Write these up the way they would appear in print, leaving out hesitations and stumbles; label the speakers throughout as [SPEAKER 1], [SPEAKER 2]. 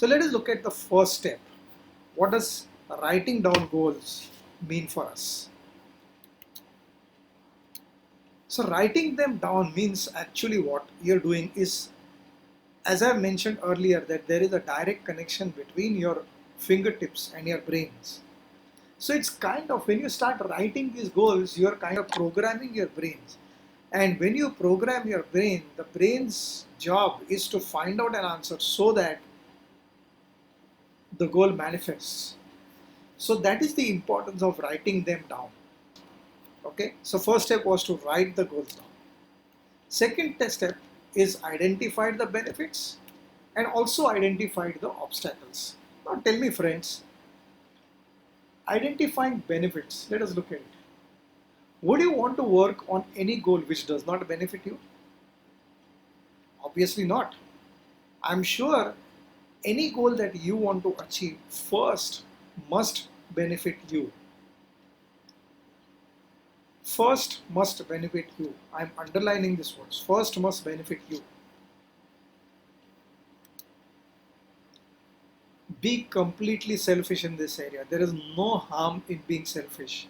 [SPEAKER 1] So let us look at the first step. What does writing down goals mean for us? So writing them down means actually what you're doing is, as I mentioned earlier, that there is a direct connection between your fingertips and your brains. So it's kind of, when you start writing these goals, you're kind of programming your brains. And when you program your brain, the brain's job is to find out an answer so that the goal manifests. So that is the importance of writing them down. Okay, so first step was to write the goals down. Second step is identify the benefits and also identify the obstacles. Now tell me friends, identifying benefits, let us look at it. Would you want to work on any goal which does not benefit you? Obviously not. I'm sure any goal that you want to achieve first must benefit you. First must benefit you. I'm underlining this words. First must benefit you. Be completely selfish in this area. There is no harm in being selfish.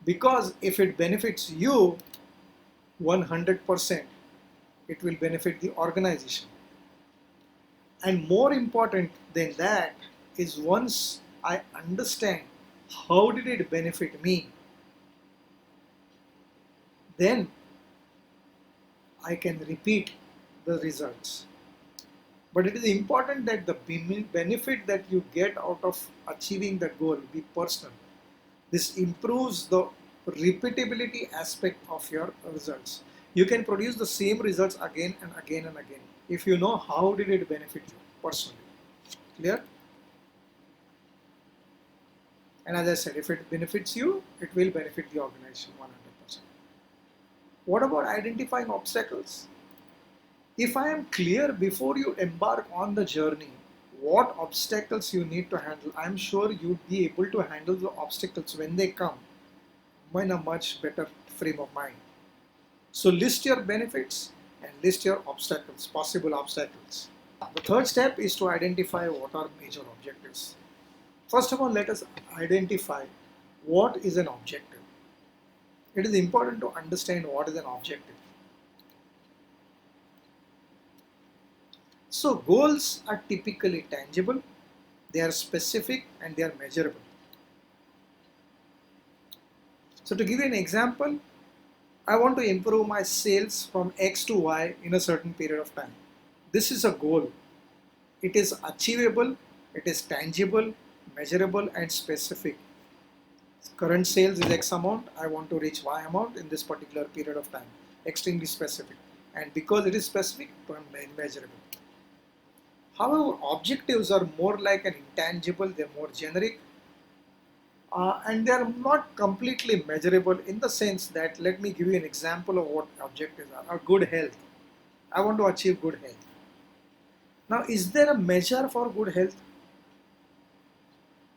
[SPEAKER 1] Because if it benefits you 100%, it will benefit the organization. And more important than that is, once I understand how did it benefit me, then I can repeat the results. But it is important that the benefit that you get out of achieving the goal be personal. This improves the repeatability aspect of your results. You can produce the same results again and again and again if you know how did it benefit you personally. Clear? And as I said, if it benefits you, it will benefit the organization 100%. What about identifying obstacles? If I am clear before you embark on the journey what obstacles you need to handle, I'm sure you'd be able to handle the obstacles when they come in a much better frame of mind. So list your benefits and list your obstacles, possible obstacles. The third step is to identify what are major objectives. First of all, let us identify what is an objective. It is important to understand what is an objective. So goals are typically tangible, they are specific and they are measurable. So to give you an example, I want to improve my sales from X to Y in a certain period of time. This is a goal. It is achievable, it is tangible, measurable and specific. Current sales is X amount, I want to reach Y amount in this particular period of time. Extremely specific. And because it is specific, it is measurable. However, objectives are more like an intangible, they're more generic, and they are not completely measurable in the sense that, let me give you an example of what objectives are. Good health. I want to achieve good health. Now, is there a measure for good health?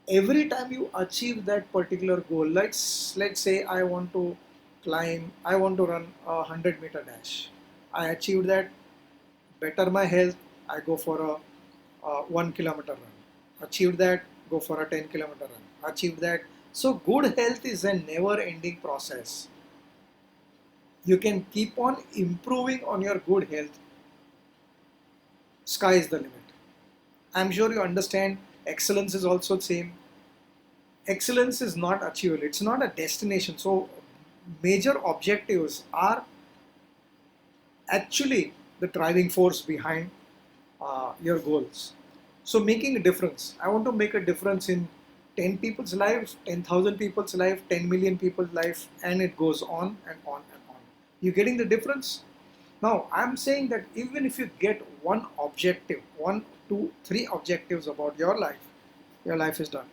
[SPEAKER 1] Every time you achieve that particular goal, let's say I want to run a 100-meter dash. I achieved that, better my health, I go for a 1 kilometer run. Achieved that, go for a 10-kilometer run. Achieved that. So good health is a never-ending process. You can keep on improving on your good health. Sky is the limit. I'm sure you understand excellence is also the same. Excellence is not achievable. It's not a destination. So major objectives are actually the driving force behind your goals. So making a difference. I want to make a difference in 10 people's lives, 10,000 people's life, 10 million people's life, and it goes on and on and on. You getting the difference? Now, I'm saying that even if you get one objective, 1, 2, 3 objectives about your life is done.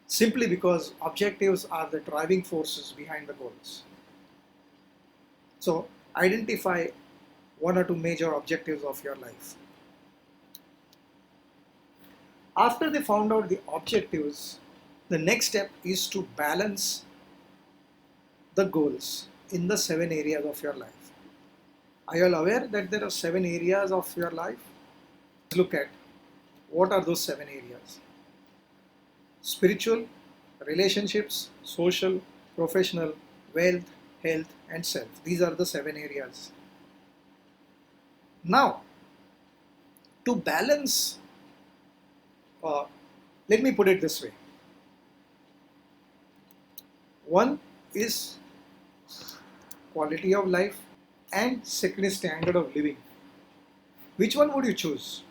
[SPEAKER 1] Simply because objectives are the driving forces behind the goals. So, identify 1 or 2 major objectives of your life. After they found out the objectives, the next step is to balance the goals in the 7 areas of your life. Are you all aware that there are 7 areas of your life? Let's look at What are those 7 areas? Spiritual, relationships, social, professional, wealth, health, and self. These are the 7 areas. Now, to balance, uh, let me put it this way. One is quality of life, and second is standard of living. Which one would you choose?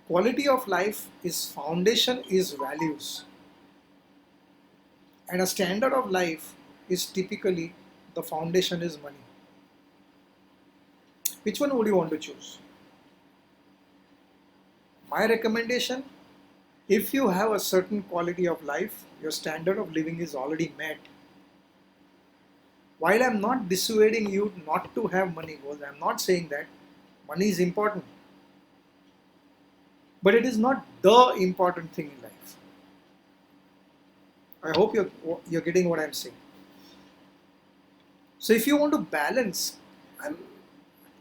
[SPEAKER 1] Quality of life is foundation is values, and a standard of life is typically the foundation is money. Which one would you want to choose? My recommendation, if you have a certain quality of life, your standard of living is already met. While I'm not dissuading you not to have money goals, I'm not saying that money is important, but it is not the important thing in life. I hope you're getting what I'm saying. So if you want to balance, I'm,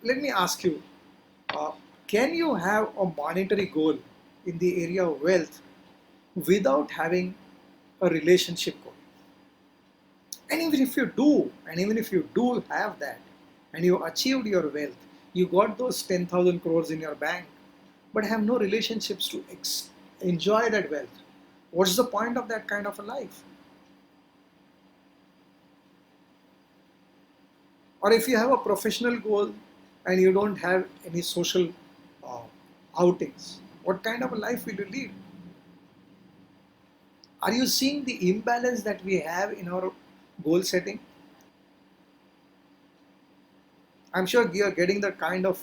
[SPEAKER 1] let me ask you, uh, can you have a monetary goal in the area of wealth without having a relationship goal? And even if you do have that, and you achieved your wealth, you got those 10,000 crores in your bank, but have no relationships to enjoy that wealth. What's the point of that kind of a life? Or if you have a professional goal and you don't have any social uh, outings, what kind of a life will you lead? Are you seeing the imbalance that we have in our goal setting? I'm sure you're getting the kind of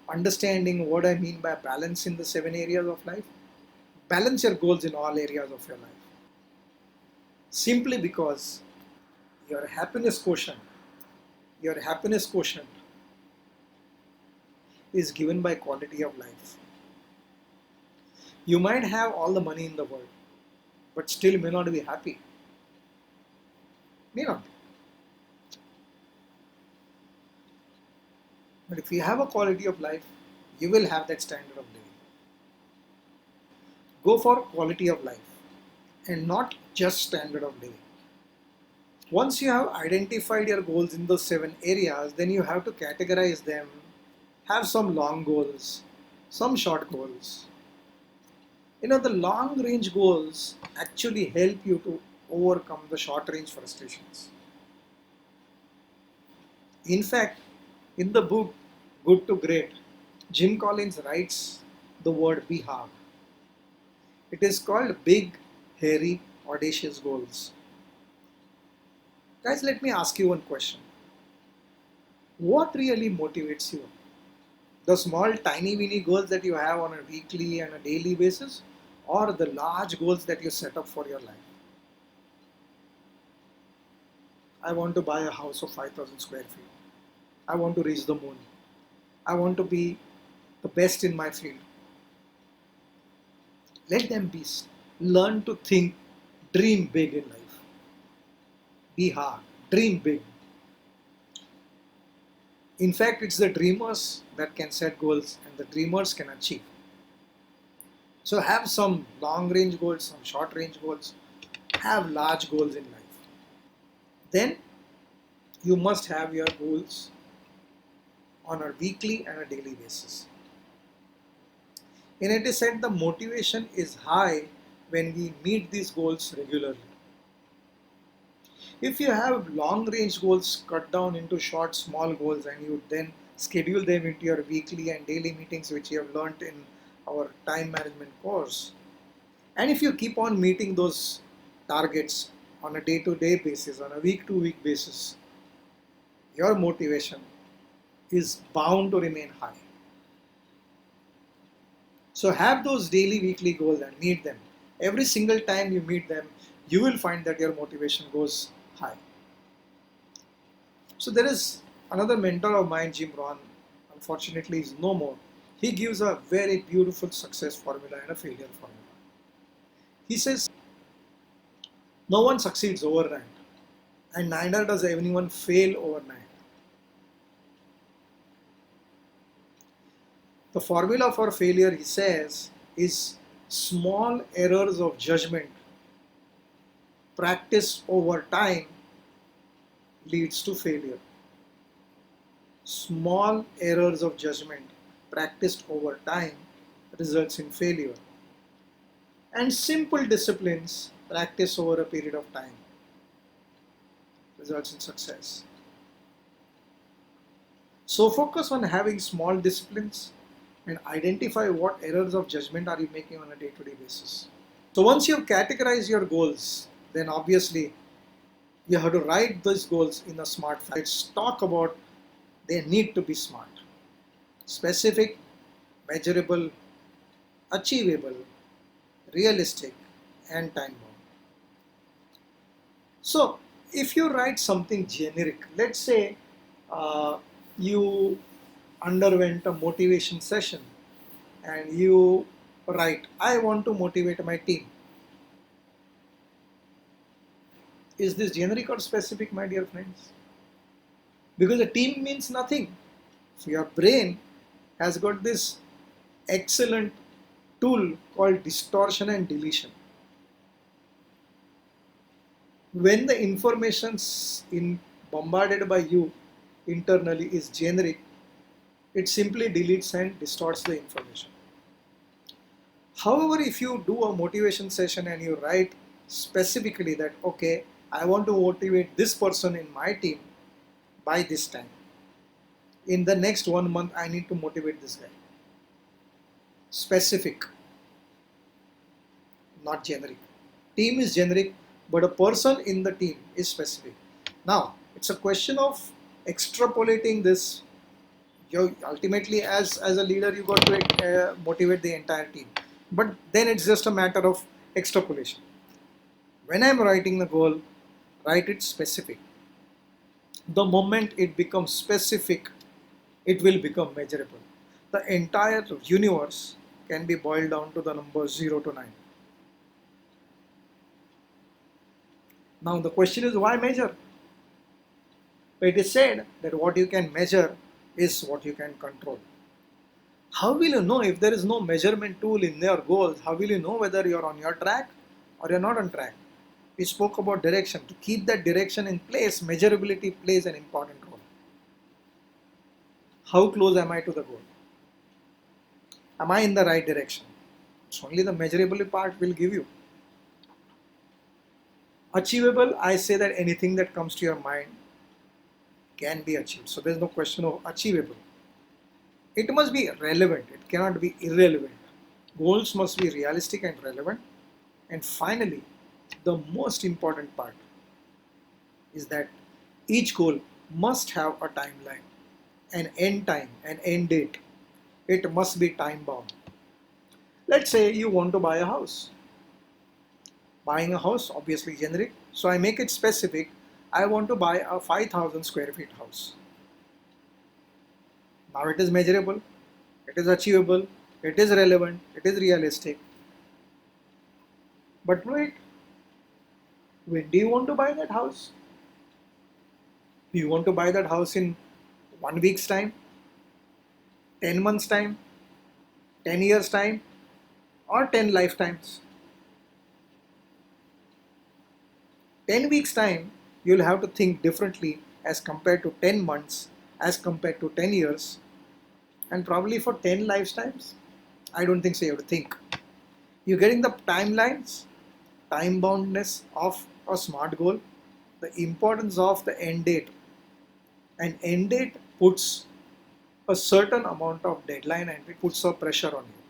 [SPEAKER 1] understanding what I mean by balance in the 7 areas of life. Balance your goals in all areas of your life. Simply because your happiness quotient, your happiness quotient is given by quality of life. You might have all the money in the world, but still may not be happy. May not be. But if you have a quality of life, you will have that standard of living. Go for quality of life and not just standard of living. Once you have identified your goals in those 7 areas, then you have to categorize them, have some long goals, some short goals. The long range goals actually help you to overcome the short range frustrations. In fact, in the book Good to Great, Jim Collins writes the word BHAG. It is called Big, Hairy, Audacious Goals. Guys, let me ask you one question. What really motivates you? The small, tiny, weeny goals that you have on a weekly and a daily basis, or the large goals that you set up for your life? I want to buy a house of 5,000 square feet. I want to reach the moon. I want to be the best in my field. Let them be. Learn to think, dream big in life. Be hard, dream big. In fact, it's the dreamers that can set goals and the dreamers can achieve. So have some long range goals, some short range goals, have large goals in life. Then you must have your goals on a weekly and a daily basis. And it is said the motivation is high when we meet these goals regularly. If you have long range goals cut down into short, small goals and you then schedule them into your weekly and daily meetings, which you have learned in our time management course, and if you keep on meeting those targets on a day to day basis, on a week to week basis, your motivation is bound to remain high. So have those daily, weekly goals and meet them. Every single time you meet them, you will find that your motivation goes high. So there is another mentor of mine, Jim Rohn, unfortunately is no more. He gives a very beautiful success formula and a failure formula. He says, no one succeeds overnight and neither does anyone fail overnight. The formula for failure, he says, is small errors of judgment practiced over time leads to failure. Small errors of judgment practiced over time results in failure. And simple disciplines practiced over a period of time results in success. So focus on having small disciplines and identify what errors of judgment are you making on a day-to-day basis. So once you've categorized your goals, then obviously you have to write those goals in a smart fashion. Let's talk about they need to be smart, specific, measurable, achievable, realistic, and time bound. So if you write something generic, let's say you underwent a motivation session and you write, I want to motivate my team. Is this generic or specific, my dear friends? Because a team means nothing. So your brain has got this excellent tool called distortion and deletion. When the information bombarded by you internally is generic, it simply deletes and distorts the information. However, if you do a motivation session and you write specifically that, okay, I want to motivate this person in my team by this time. In the next 1 month, I need to motivate this guy. Specific, not generic. Team is generic, but a person in the team is specific. Now, it's a question of extrapolating this. Ultimately, as a leader, you got to motivate the entire team. But then it's just a matter of extrapolation. When I'm writing the goal, write it specific. The moment it becomes specific, it will become measurable. The entire universe can be boiled down to the numbers 0 to 9. Now the question is, why measure? It is said that what you can measure is what you can control. How will you know if there is no measurement tool in your goals? How will you know whether you're on your track or you're not on track? We spoke about direction. To keep that direction in place, measurability plays an important role. How close am I to the goal? Am I in the right direction? It's only the measurable part will give you. Achievable, I say that anything that comes to your mind can be achieved. So there's no question of achievable. It must be relevant. It cannot be irrelevant. Goals must be realistic and relevant. And finally, the most important part is that each goal must have a timeline, an end time, an end date. It must be time bound. Let's say you want to buy a house. Buying a house, obviously generic, so I make it specific. I want to buy a 5,000 square feet house. Now it is measurable, it is achievable, it is relevant, it is realistic. But wait, when do you want to buy that house? Do you want to buy that house in 1 week's time, 10 months' time, 10 years' time, or 10 lifetimes? 10 weeks' time, you'll have to think differently as compared to 10 months, as compared to 10 years, and probably for 10 lifetimes. I don't think so. You have to think. You're getting the timelines, time boundness of a SMART goal, the importance of the end date. An end date puts a certain amount of deadline and it puts a pressure on you.